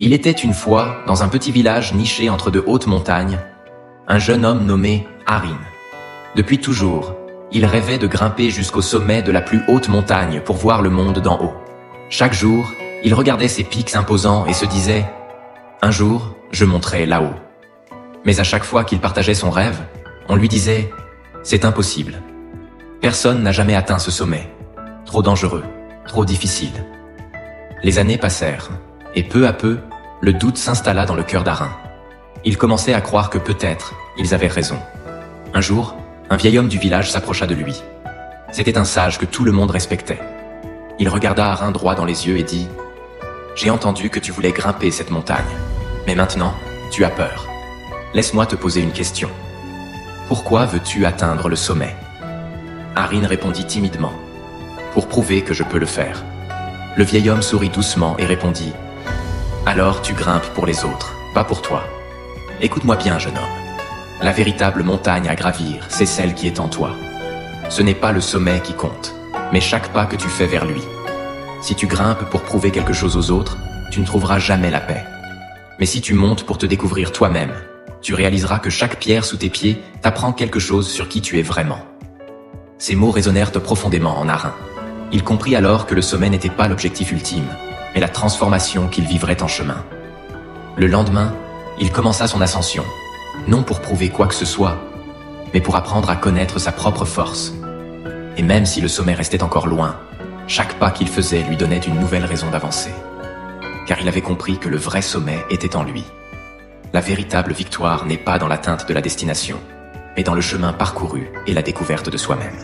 Il était une fois, dans un petit village niché entre de hautes montagnes, un jeune homme nommé Arin. Depuis toujours, il rêvait de grimper jusqu'au sommet de la plus haute montagne pour voir le monde d'en haut. Chaque jour, il regardait ces pics imposants et se disait « Un jour, je monterai là-haut ». Mais à chaque fois qu'il partageait son rêve, on lui disait « C'est impossible. Personne n'a jamais atteint ce sommet. Trop dangereux, trop difficile ». Les années passèrent, et peu à peu, le doute s'installa dans le cœur d'Arin. Il commençait à croire que peut-être, ils avaient raison. Un jour, un vieil homme du village s'approcha de lui. C'était un sage que tout le monde respectait. Il regarda Arin droit dans les yeux et dit « J'ai entendu que tu voulais grimper cette montagne, mais maintenant, tu as peur. Laisse-moi te poser une question. Pourquoi veux-tu atteindre le sommet ?» Arin répondit timidement « Pour prouver que je peux le faire. » Le vieil homme sourit doucement et répondit « Alors tu grimpes pour les autres, pas pour toi. Écoute-moi bien, jeune homme. La véritable montagne à gravir, c'est celle qui est en toi. Ce n'est pas le sommet qui compte, mais chaque pas que tu fais vers lui. Si tu grimpes pour prouver quelque chose aux autres, tu ne trouveras jamais la paix. Mais si tu montes pour te découvrir toi-même, tu réaliseras que chaque pierre sous tes pieds t'apprend quelque chose sur qui tu es vraiment. » Ces mots résonnèrent profondément en Arin. Il comprit alors que le sommet n'était pas l'objectif ultime, mais la transformation qu'il vivrait en chemin. Le lendemain, il commença son ascension, non pour prouver quoi que ce soit, mais pour apprendre à connaître sa propre force. Et même si le sommet restait encore loin, chaque pas qu'il faisait lui donnait une nouvelle raison d'avancer. Car il avait compris que le vrai sommet était en lui. La véritable victoire n'est pas dans l'atteinte de la destination, mais dans le chemin parcouru et la découverte de soi-même.